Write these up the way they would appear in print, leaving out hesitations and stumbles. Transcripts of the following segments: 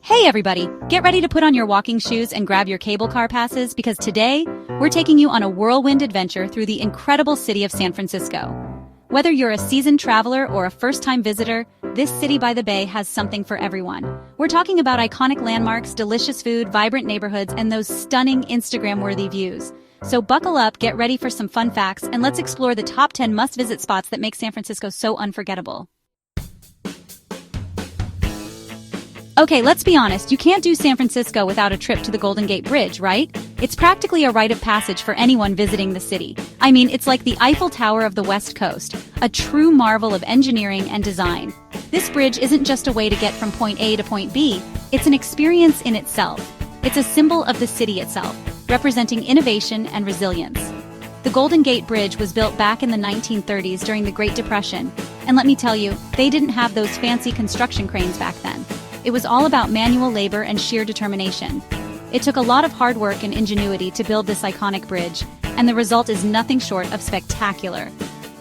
Hey everybody, get ready to put on your walking shoes and grab your cable car passes because today, we're taking you on a whirlwind adventure through the incredible city of San Francisco. Whether you're a seasoned traveler or a first-time visitor, this city by the bay has something for everyone. We're talking about iconic landmarks, delicious food, vibrant neighborhoods, and those stunning Instagram-worthy views. So buckle up, get ready for some fun facts, and let's explore the top 10 must-visit spots that make San Francisco so unforgettable. Okay, let's be honest, you can't do San Francisco without a trip to the Golden Gate Bridge, right? It's practically a rite of passage for anyone visiting the city. I mean, it's like the Eiffel Tower of the West Coast, a true marvel of engineering and design. This bridge isn't just a way to get from point A to point B, it's an experience in itself. It's a symbol of the city itself, representing innovation and resilience. The Golden Gate Bridge was built back in the 1930s during the Great Depression, and let me tell you, they didn't have those fancy construction cranes back then. It was all about manual labor and sheer determination. It took a lot of hard work and ingenuity to build this iconic bridge, and the result is nothing short of spectacular.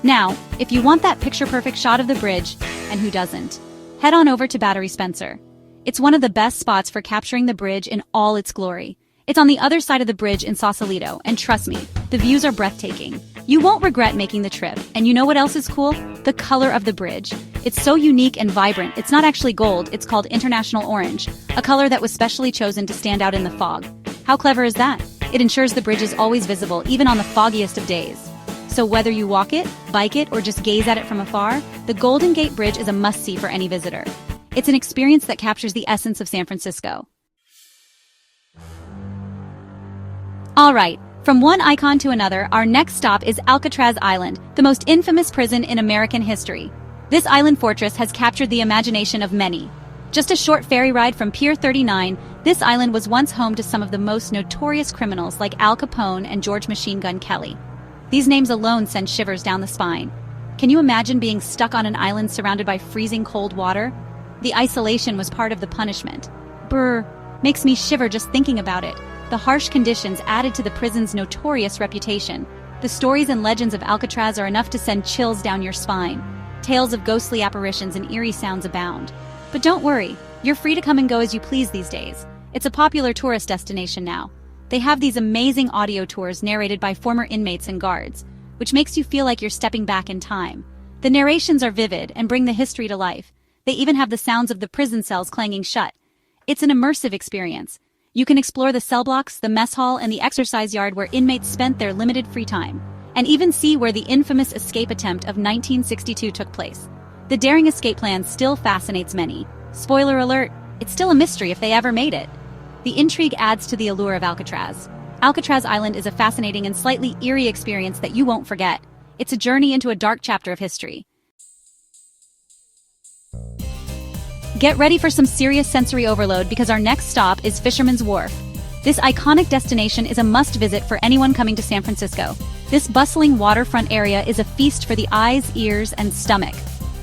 Now, if you want that picture-perfect shot of the bridge, and who doesn't, head on over to Battery Spencer. It's one of the best spots for capturing the bridge in all its glory. It's on the other side of the bridge in Sausalito, and trust me, the views are breathtaking. You won't regret making the trip, and you know what else is cool? The color of the bridge. It's so unique and vibrant, it's not actually gold, it's called International Orange, a color that was specially chosen to stand out in the fog. How clever is that? It ensures the bridge is always visible, even on the foggiest of days. So whether you walk it, bike it, or just gaze at it from afar, the Golden Gate Bridge is a must-see for any visitor. It's an experience that captures the essence of San Francisco. Alright, from one icon to another, our next stop is Alcatraz Island, the most infamous prison in American history. This island fortress has captured the imagination of many. Just a short ferry ride from Pier 39, this island was once home to some of the most notorious criminals like Al Capone and George Machine Gun Kelly. These names alone send shivers down the spine. Can you imagine being stuck on an island surrounded by freezing cold water? The isolation was part of the punishment. Brr, makes me shiver just thinking about it. The harsh conditions added to the prison's notorious reputation. The stories and legends of Alcatraz are enough to send chills down your spine. Tales of ghostly apparitions and eerie sounds abound. But don't worry, you're free to come and go as you please these days. It's a popular tourist destination now. They have these amazing audio tours narrated by former inmates and guards, which makes you feel like you're stepping back in time. The narrations are vivid and bring the history to life. They even have the sounds of the prison cells clanging shut. It's an immersive experience. You can explore the cell blocks, the mess hall, and the exercise yard where inmates spent their limited free time, and even see where the infamous escape attempt of 1962 took place. The daring escape plan still fascinates many. Spoiler alert, it's still a mystery if they ever made it. The intrigue adds to the allure of Alcatraz. Alcatraz Island is a fascinating and slightly eerie experience that you won't forget. It's a journey into a dark chapter of history. Get ready for some serious sensory overload because our next stop is Fisherman's Wharf. This iconic destination is a must-visit for anyone coming to San Francisco. This bustling waterfront area is a feast for the eyes, ears, and stomach.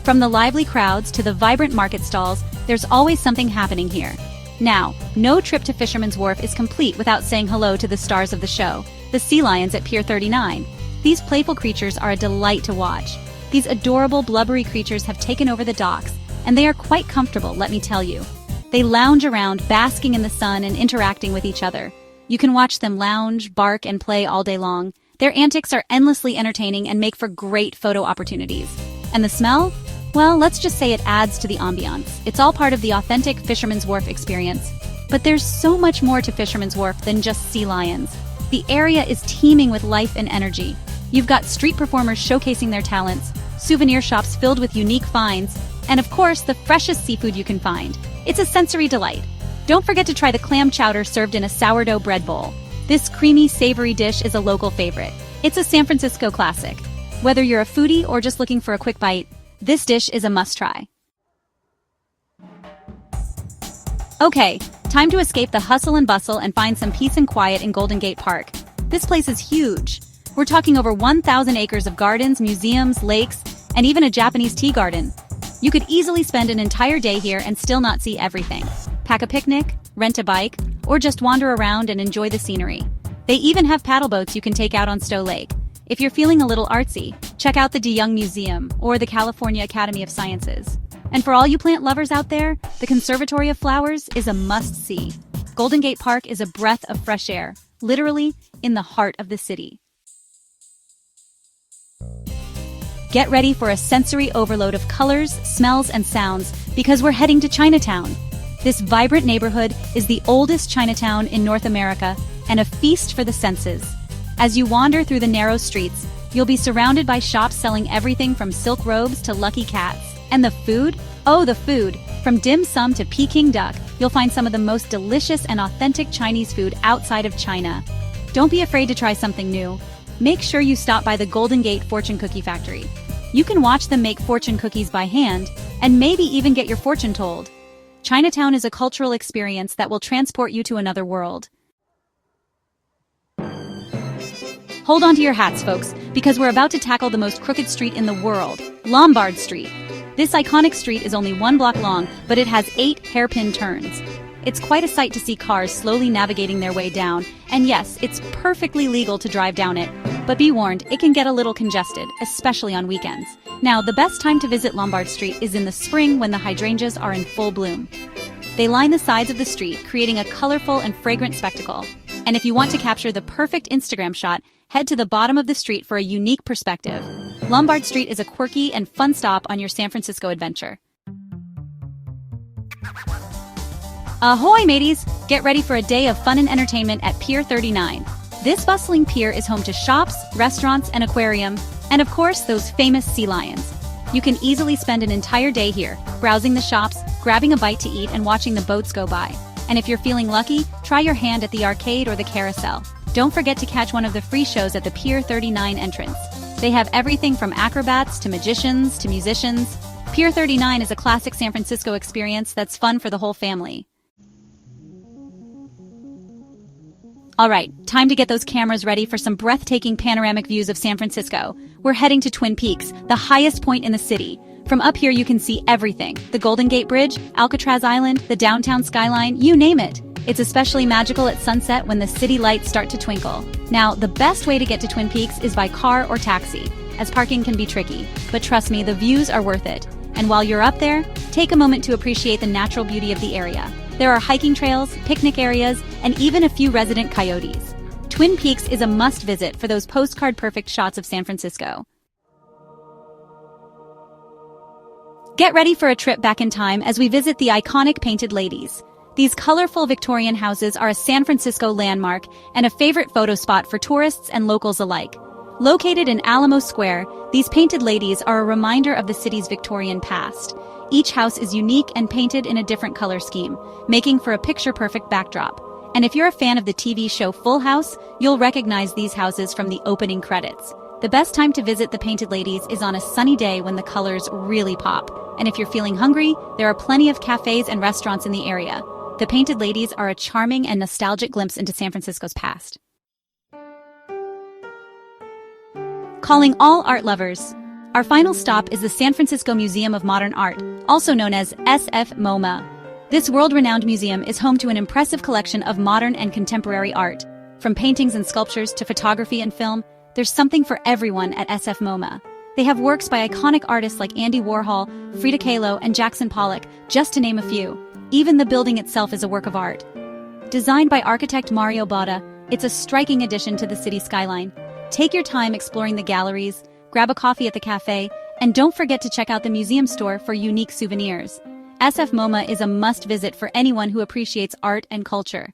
From the lively crowds to the vibrant market stalls, there's always something happening here. Now, no trip to Fisherman's Wharf is complete without saying hello to the stars of the show, the sea lions at Pier 39. These playful creatures are a delight to watch. These adorable, blubbery creatures have taken over the docks, and they are quite comfortable, let me tell you. They lounge around, basking in the sun and interacting with each other. You can watch them lounge, bark, and play all day long. Their antics are endlessly entertaining and make for great photo opportunities. And the smell? Well, let's just say it adds to the ambiance. It's all part of the authentic Fisherman's Wharf experience. But there's so much more to Fisherman's Wharf than just sea lions. The area is teeming with life and energy. You've got street performers showcasing their talents, souvenir shops filled with unique finds, and of course, the freshest seafood you can find. It's a sensory delight. Don't forget to try the clam chowder served in a sourdough bread bowl. This creamy, savory dish is a local favorite. It's a San Francisco classic. Whether you're a foodie or just looking for a quick bite, this dish is a must-try. Okay, time to escape the hustle and bustle and find some peace and quiet in Golden Gate Park. This place is huge. We're talking over 1,000 acres of gardens, museums, lakes, and even a Japanese tea garden. You could easily spend an entire day here and still not see everything. Pack a picnic, rent a bike, or just wander around and enjoy the scenery. They even have paddle boats you can take out on Stowe Lake. If you're feeling a little artsy, check out the De Young Museum or the California Academy of Sciences. And for all you plant lovers out there, the Conservatory of Flowers is a must-see. Golden Gate Park is a breath of fresh air, literally in the heart of the city. Get ready for a sensory overload of colors, smells, and sounds because we're heading to Chinatown. This vibrant neighborhood is the oldest Chinatown in North America and a feast for the senses. As you wander through the narrow streets, you'll be surrounded by shops selling everything from silk robes to lucky cats. And the food? Oh, the food! From dim sum to Peking duck, you'll find some of the most delicious and authentic Chinese food outside of China. Don't be afraid to try something new. Make sure you stop by the Golden Gate Fortune Cookie Factory. You can watch them make fortune cookies by hand, and maybe even get your fortune told. Chinatown is a cultural experience that will transport you to another world. Hold on to your hats, folks, because we're about to tackle the most crooked street in the world, Lombard Street. This iconic street is only 1 block long, but it has 8 hairpin turns. It's quite a sight to see cars slowly navigating their way down, and yes, it's perfectly legal to drive down it. But be warned, it can get a little congested, especially on weekends. Now, the best time to visit Lombard Street is in the spring when the hydrangeas are in full bloom. They line the sides of the street, creating a colorful and fragrant spectacle. And if you want to capture the perfect Instagram shot, head to the bottom of the street for a unique perspective. Lombard Street is a quirky and fun stop on your San Francisco adventure. Ahoy, mateys! Get ready for a day of fun and entertainment at Pier 39. This bustling pier is home to shops, restaurants, an aquarium, and of course, those famous sea lions. You can easily spend an entire day here, browsing the shops, grabbing a bite to eat, and watching the boats go by. And if you're feeling lucky, try your hand at the arcade or the carousel. Don't forget to catch one of the free shows at the Pier 39 entrance. They have everything from acrobats to magicians to musicians. Pier 39 is a classic San Francisco experience that's fun for the whole family. All right, time to get those cameras ready for some breathtaking panoramic views of San Francisco. We're heading to Twin Peaks, the highest point in the city. From up here, you can see everything: the Golden Gate Bridge, Alcatraz Island, the downtown skyline, you name it. It's especially magical at sunset when the city lights start to twinkle. Now, the best way to get to Twin Peaks is by car or taxi, as parking can be tricky. But trust me, the views are worth it. And while you're up there, take a moment to appreciate the natural beauty of the area. There are hiking trails, picnic areas, and even a few resident coyotes. Twin Peaks is a must-visit for those postcard-perfect shots of San Francisco. Get ready for a trip back in time as we visit the iconic Painted Ladies. These colorful Victorian houses are a San Francisco landmark and a favorite photo spot for tourists and locals alike. Located in Alamo Square, these Painted Ladies are a reminder of the city's Victorian past. Each house is unique and painted in a different color scheme, making for a picture-perfect backdrop. And if you're a fan of the TV show Full House, you'll recognize these houses from the opening credits. The best time to visit the Painted Ladies is on a sunny day when the colors really pop. And if you're feeling hungry, there are plenty of cafes and restaurants in the area. The Painted Ladies are a charming and nostalgic glimpse into San Francisco's past. Calling all art lovers. Our final stop is the San Francisco Museum of Modern Art, also known as SFMOMA. This world-renowned museum is home to an impressive collection of modern and contemporary art. From paintings and sculptures to photography and film, there's something for everyone at SFMOMA. They have works by iconic artists like Andy Warhol, Frida Kahlo, and Jackson Pollock, just to name a few. Even the building itself is a work of art. Designed by architect Mario Botta, it's a striking addition to the city skyline. Take your time exploring the galleries, grab a coffee at the cafe, and don't forget to check out the museum store for unique souvenirs. SFMOMA is a must-visit for anyone who appreciates art and culture.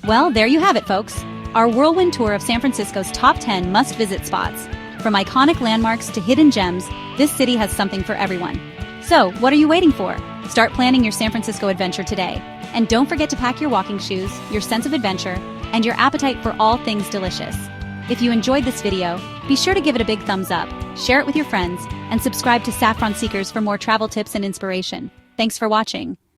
Well, there you have it, folks. Our whirlwind tour of San Francisco's top 10 must-visit spots. From iconic landmarks to hidden gems, this city has something for everyone. So, what are you waiting for? Start planning your San Francisco adventure today. And don't forget to pack your walking shoes, your sense of adventure, and your appetite for all things delicious. If you enjoyed this video, be sure to give it a big thumbs up, share it with your friends, and subscribe to Saffron Seekers for more travel tips and inspiration. Thanks for watching.